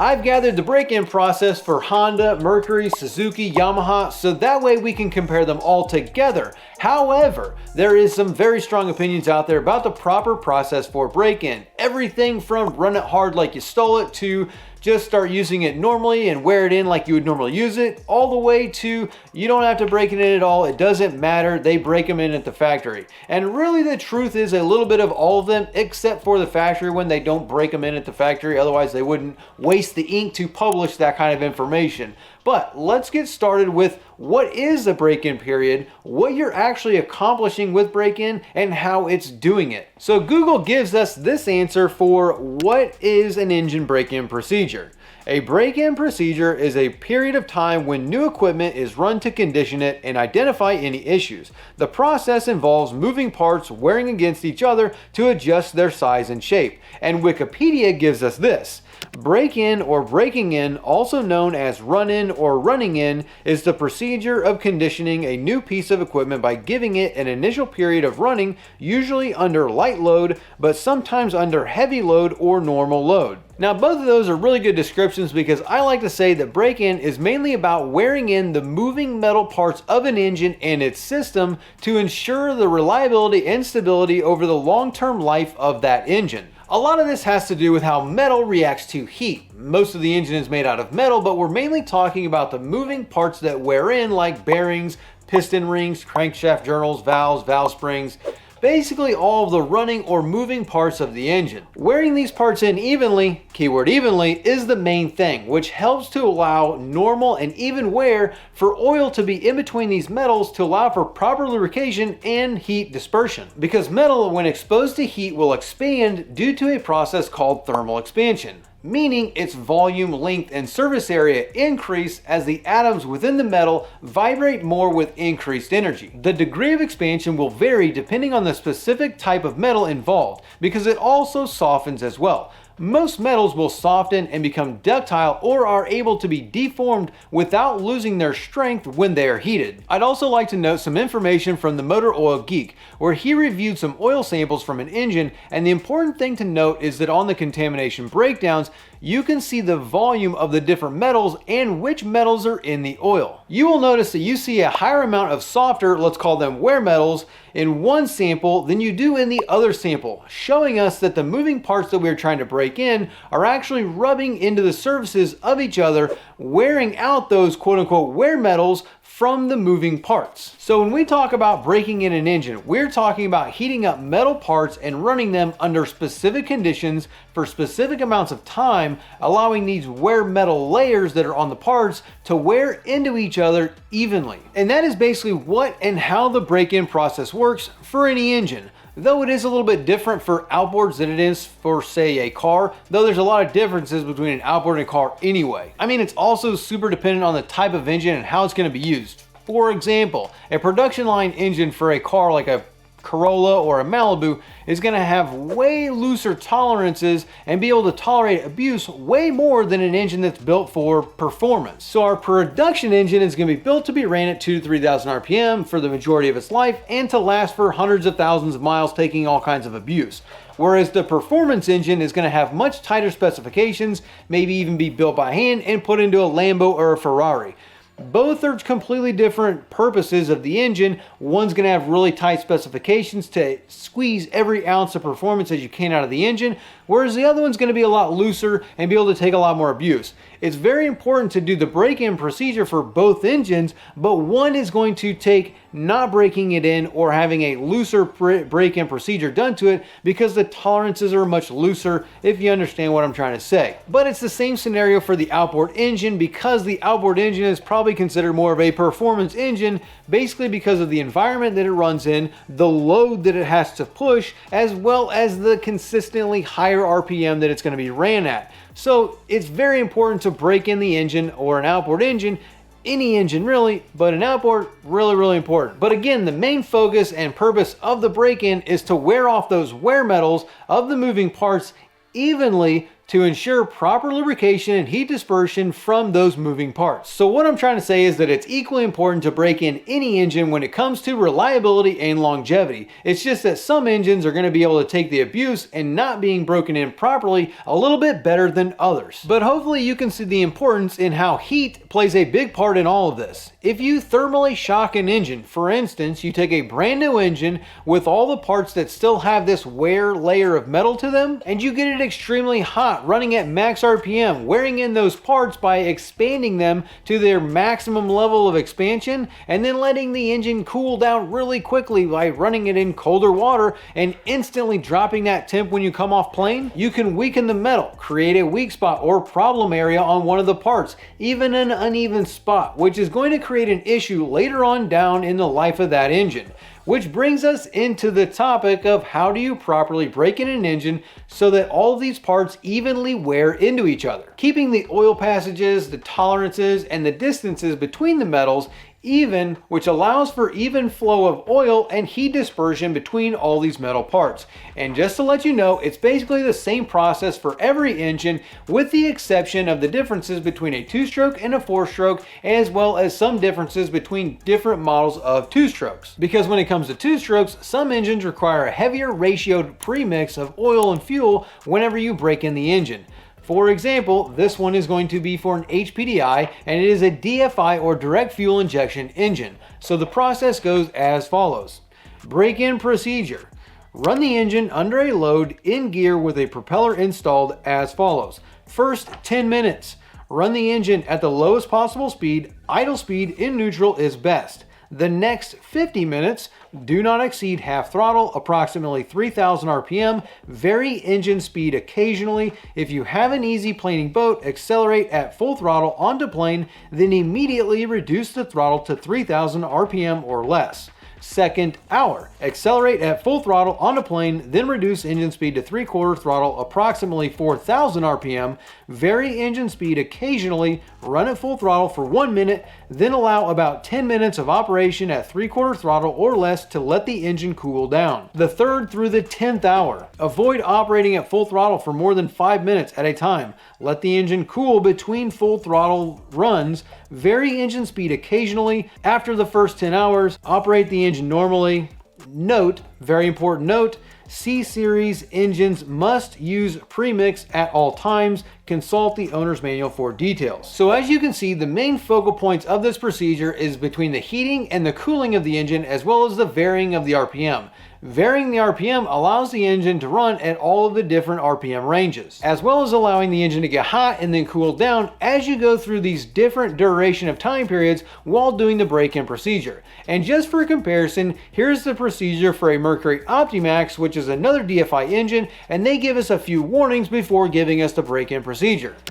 I've gathered the break-in process for Honda, Mercury, Suzuki, Yamaha, so that way we can compare them all together. However, there is some very strong opinions out there about the proper process for break-in. Everything from run it hard like you stole it to just start using it normally and wear it in like you would normally use it, all the way to you don't have to break it in at all. It doesn't matter. They break them in at the factory. And really the truth is a little bit of all of them, except for the factory when they don't break them in at the factory. Otherwise they wouldn't waste the ink to publish that kind of information. But let's get started with what is the break-in period, what you're actually accomplishing with break-in, and how it's doing it. So Google gives us this answer for what is an engine break-in procedure. A break-in procedure is a period of time when new equipment is run to condition it and identify any issues. The process involves moving parts wearing against each other to adjust their size and shape. And Wikipedia gives us this. Break-in or breaking in, also known as run-in or running in, is the procedure of conditioning a new piece of equipment by giving it an initial period of running, usually under light load, but sometimes under heavy load or normal load. Now both of those are really good descriptions because I like to say that break-in is mainly about wearing in the moving metal parts of an engine and its system to ensure the reliability and stability over the long-term life of that engine. A lot of this has to do with how metal reacts to heat. Most of the engine is made out of metal, but we're mainly talking about the moving parts that wear in, like bearings, piston rings, crankshaft journals, valves, valve springs. Basically all of the running or moving parts of the engine. Wearing these parts in evenly, keyword evenly, is the main thing, which helps to allow normal and even wear for oil to be in between these metals to allow for proper lubrication and heat dispersion. Because metal, when exposed to heat, will expand due to a process called thermal expansion, meaning its volume, length, and surface area increase as the atoms within the metal vibrate more with increased energy. The degree of expansion will vary depending on the specific type of metal involved, because it also softens as well. Most metals will soften and become ductile or are able to be deformed without losing their strength when they are heated. I'd also like to note some information from the Motor Oil Geek, where he reviewed some oil samples from an engine, and the important thing to note is that on the contamination breakdowns, you can see the volume of the different metals and which metals are in the oil. You will notice that you see a higher amount of softer, let's call them wear metals, in one sample than you do in the other sample, showing us that the moving parts that we're trying to break in are actually rubbing into the surfaces of each other, wearing out those quote-unquote wear metals from the moving parts. So when we talk about breaking in an engine, we're talking about heating up metal parts and running them under specific conditions for specific amounts of time, allowing these wear metal layers that are on the parts to wear into each other evenly. And that is basically what and how the break-in process works for any engine. Though it is a little bit different for outboards than it is for, say, a car, though there's a lot of differences between an outboard and a car anyway. I mean, it's also super dependent on the type of engine and how it's going to be used. For example, a production line engine for a car like a Corolla or a Malibu is going to have way looser tolerances and be able to tolerate abuse way more than an engine that's built for performance. So our production engine is going to be built to be ran at 2,000 to 3,000 RPM for the majority of its life and to last for hundreds of thousands of miles, taking all kinds of abuse. Whereas the performance engine is going to have much tighter specifications, maybe even be built by hand and put into a Lambo or a Ferrari. Both are completely different purposes of the engine. One's going to have really tight specifications to squeeze every ounce of performance as you can out of the engine, whereas the other one's going to be a lot looser and be able to take a lot more abuse. It's very important to do the break-in procedure for both engines, but one is going to take not breaking it in or having a looser break-in procedure done to it because the tolerances are much looser, if you understand what I'm trying to say. But it's the same scenario for the outboard engine, because the outboard engine is probably considered more of a performance engine, basically because of the environment that it runs in, the load that it has to push, as well as the consistently higher RPM that it's going to be ran at. So it's very important to break in the engine, or an outboard engine, any engine really, but an outboard, really important. But again, the main focus and purpose of the break-in is to wear off those wear metals of the moving parts evenly to ensure proper lubrication and heat dispersion from those moving parts. So what I'm trying to say is that it's equally important to break in any engine when it comes to reliability and longevity. It's just that some engines are going to be able to take the abuse and not being broken in properly a little bit better than others. But hopefully you can see the importance in how heat plays a big part in all of this. If you thermally shock an engine, for instance, you take a brand new engine with all the parts that still have this wear layer of metal to them, and you get it extremely hot, running at max RPM, wearing in those parts by expanding them to their maximum level of expansion, and then letting the engine cool down really quickly by running it in colder water and instantly dropping that temp when you come off plane, you can weaken the metal, create a weak spot or problem area on one of the parts, even an uneven spot, which is going to create an issue later on down in the life of that engine. Which brings us into the topic of how do you properly break in an engine so that all of these parts evenly wear into each other, keeping the oil passages, the tolerances, and the distances between the metals even, which allows for even flow of oil and heat dispersion between all these metal parts. And just to let you know, it's basically the same process for every engine with the exception of the differences between a 2-stroke and a 4-stroke, as well as some differences between different models of 2-strokes. Because when it comes to 2-strokes, some engines require a heavier ratioed premix of oil and fuel whenever you break in the engine. For example, this one is going to be for an HPDI, and it is a DFI or direct fuel injection engine. So the process goes as follows. Break-in procedure. Run the engine under a load in gear with a propeller installed as follows. First 10 minutes. Run the engine at the lowest possible speed. Idle speed in neutral is best. The next 50 minutes, do not exceed half throttle, approximately 3,000 RPM, vary engine speed occasionally. If you have an easy planing boat, accelerate at full throttle onto plane, then immediately reduce the throttle to 3,000 RPM or less. Second hour, accelerate at full throttle on a plane, then reduce engine speed to 3/4 throttle, approximately 4,000 RPM, vary engine speed occasionally, run at full throttle for 1 minute, then allow about 10 minutes of operation at 3/4 throttle or less to let the engine cool down. The third through the 10th hour, avoid operating at full throttle for more than 5 minutes at a time. Let the engine cool between full throttle runs, vary engine speed occasionally. After the first 10 hours, operate the engine normally. Note, very important note, C-Series engines must use premix at all times. Consult the owner's manual for details. So as you can see, the main focal points of this procedure is between the heating and the cooling of the engine, as well as the varying of the RPM. Varying the RPM allows the engine to run at all of the different RPM ranges, as well as allowing the engine to get hot and then cool down as you go through these different duration of time periods while doing the break-in procedure. And just for comparison, here's the procedure for a Mercury Optimax, which is another DFI engine, and they give us a few warnings before giving us the break-in procedure.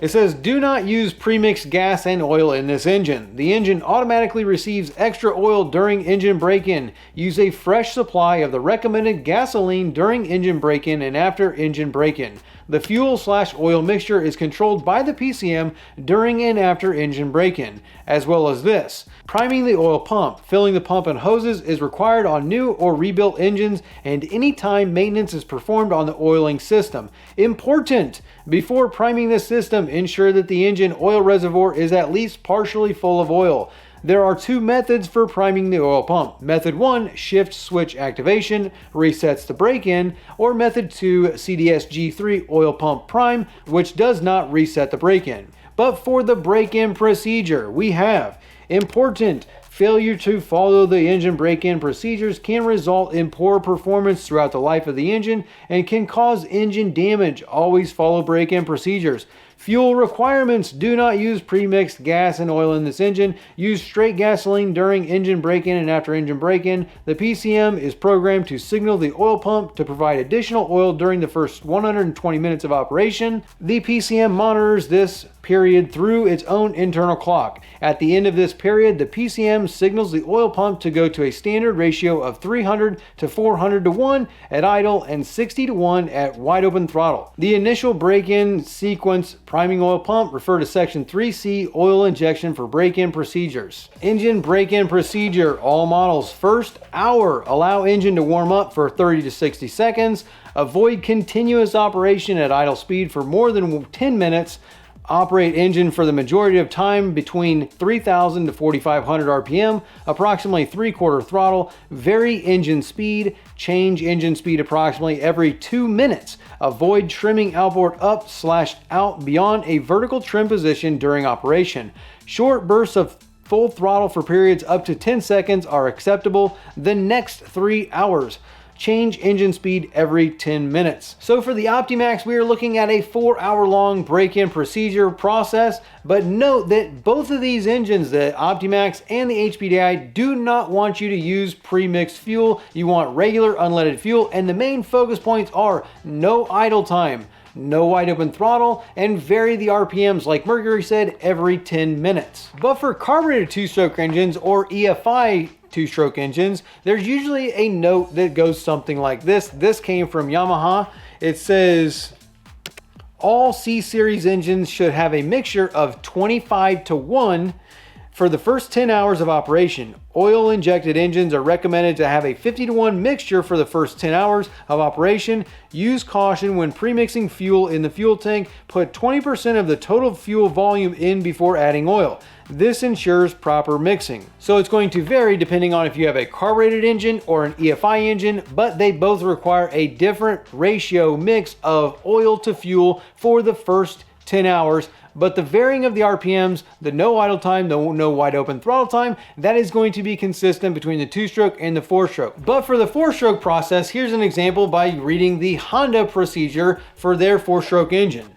It says, do not use premixed gas and oil in this engine. The engine automatically receives extra oil during engine break-in. Use a fresh supply of the recommended gasoline during engine break-in and after engine break-in. The fuel/oil mixture is controlled by the PCM during and after engine break-in, as well as this. Priming the oil pump. Filling the pump and hoses is required on new or rebuilt engines and anytime maintenance is performed on the oiling system. Important! Before priming the system, ensure that the engine oil reservoir is at least partially full of oil. There are two methods for priming the oil pump. Method 1, shift switch activation, resets the break-in, or method 2, CDS G3 oil pump prime, which does not reset the break-in. But for the break-in procedure, we have important. Failure to follow the engine break-in procedures can result in poor performance throughout the life of the engine and can cause engine damage. Always follow break-in procedures. Fuel requirements. Do not use premixed gas and oil in this engine. Use straight gasoline during engine break-in and after engine break-in. The PCM is programmed to signal the oil pump to provide additional oil during the first 120 minutes of operation. The PCM monitors this period through its own internal clock. At the end of this period, the PCM signals the oil pump to go to a standard ratio of 300 to 400 to 1 at idle and 60 to 1 at wide open throttle. The initial break-in sequence priming oil pump, refer to section 3C, oil injection for break-in procedures. Engine break-in procedure, all models. First hour, allow engine to warm up for 30 to 60 seconds. Avoid continuous operation at idle speed for more than 10 minutes. Operate engine for the majority of time between 3,000 to 4,500 RPM, approximately 3/4 throttle. Vary engine speed. Change engine speed approximately every 2 minutes. Avoid trimming outboard up/out beyond a vertical trim position during operation. Short bursts of full throttle for periods up to 10 seconds are acceptable. The next 3 hours. Change engine speed every 10 minutes. So for the Optimax, we are looking at a 4-hour-long break-in procedure process, but note that both of these engines, the Optimax and the HPDI, do not want you to use pre-mixed fuel. You want regular unleaded fuel, and the main focus points are no idle time, no wide open throttle, and vary the RPMs, like Mercury said, every 10 minutes. But for carbureted two-stroke engines or EFI two-stroke engines, there's usually a note that goes something like this. This came from Yamaha. It says, all C-Series engines should have a mixture of 25 to 1 for the first 10 hours of operation. Oil-injected engines are recommended to have a 50 to 1 mixture for the first 10 hours of operation. Use caution when premixing fuel in the fuel tank. Put 20% of the total fuel volume in before adding oil. This ensures proper mixing. So it's going to vary depending on if you have a carbureted engine or an EFI engine, but they both require a different ratio mix of oil to fuel for the first 10 hours. But the varying of the RPMs, the no idle time, the no wide open throttle time, that is going to be consistent between the two-stroke and the four-stroke. But for the four-stroke process, here's an example by reading the Honda procedure for their four-stroke engine.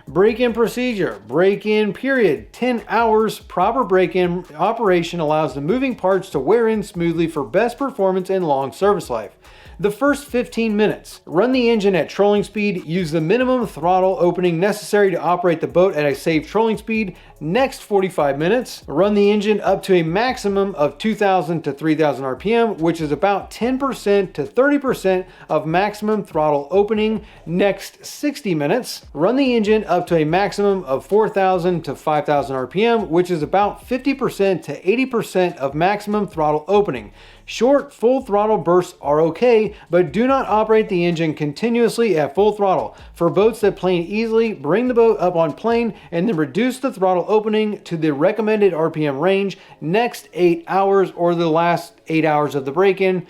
Break-in procedure, break-in period, 10 hours. Proper break-in operation allows the moving parts to wear in smoothly for best performance and long service life. The first 15 minutes, run the engine at trolling speed. Use the minimum throttle opening necessary to operate the boat at a safe trolling speed. Next 45 minutes, run the engine up to a maximum of 2,000 to 3,000 RPM, which is about 10% to 30% of maximum throttle opening. Next 60 minutes, run the engine up to a maximum of 4,000 to 5,000 RPM, which is about 50% to 80% of maximum throttle opening. Short full throttle bursts are okay, but do not operate the engine continuously at full throttle. For boats that plane easily, bring the boat up on plane and then reduce the throttle opening to the recommended RPM range. Next 8 hours or the last 8 hours of the break-in.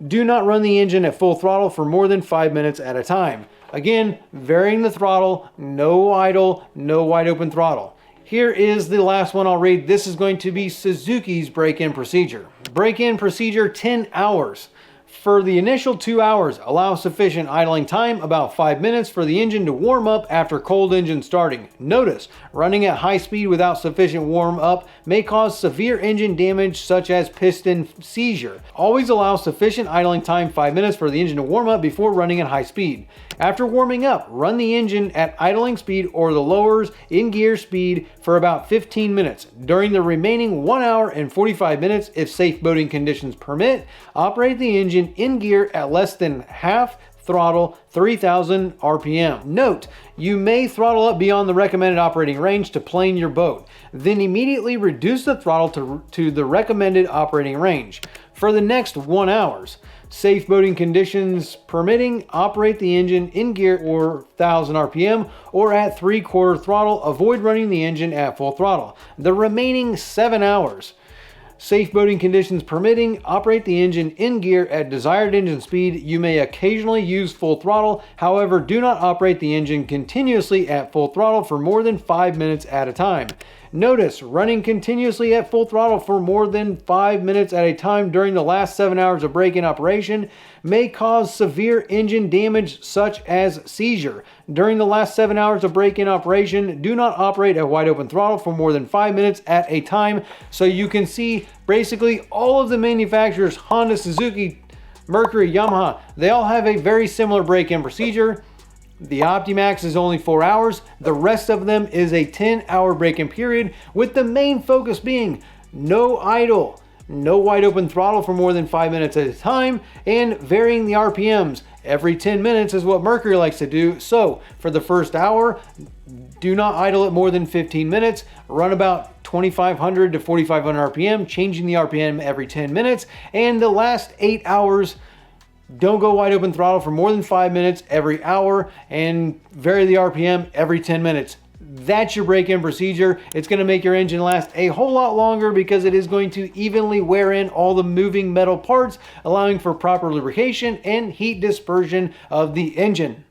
Do not run the engine at full throttle for more than 5 minutes at a time. Again, varying the throttle, no idle, no wide open throttle. Here is the last one I'll read. This is going to be Suzuki's break-in procedure. Break-in procedure, 10 hours. For the initial 2 hours, allow sufficient idling time, about 5 minutes, for the engine to warm up after cold engine starting. Notice, running at high speed without sufficient warm up may cause severe engine damage such as piston seizure. Always allow sufficient idling time, 5 minutes, for the engine to warm up before running at high speed. After warming up, run the engine at idling speed or the lowers in gear speed for about 15 minutes. During the remaining 1 hour and 45 minutes, if safe boating conditions permit, operate the engine in gear at less than half throttle, 3,000 RPM. Note, you may throttle up beyond the recommended operating range to plane your boat. Then immediately reduce the throttle to the recommended operating range. For the next 1 hour, safe boating conditions permitting, operate the engine in gear or 1,000 RPM or at 3/4 throttle. Avoid running the engine at full throttle. The remaining 7 hours, safe boating conditions permitting, operate the engine in gear at desired engine speed. You may occasionally use full throttle. However, do not operate the engine continuously at full throttle for more than 5 minutes at a time. Notice, running continuously at full throttle for more than 5 minutes at a time during the last 7 hours of break-in operation may cause severe engine damage such as seizure. During the last 7 hours of break-in operation, do not operate at wide open throttle for more than 5 minutes at a time. So you can see basically all of the manufacturers, Honda, Suzuki, Mercury, Yamaha, they all have a very similar break-in procedure. The Optimax is only 4 hours. The rest of them is a 10-hour break-in period, with the main focus being no idle, no wide open throttle for more than 5 minutes at a time, and varying the RPMs. Every 10 minutes is what Mercury likes to do. So for the first hour, do not idle at more than 15 minutes. Run about 2,500 to 4,500 RPM, changing the RPM every 10 minutes. And the last 8 hours, don't go wide open throttle for more than 5 minutes every hour, and vary the RPM every 10 minutes. That's your break-in procedure. It's going to make your engine last a whole lot longer because it is going to evenly wear in all the moving metal parts, allowing for proper lubrication and heat dispersion of the engine.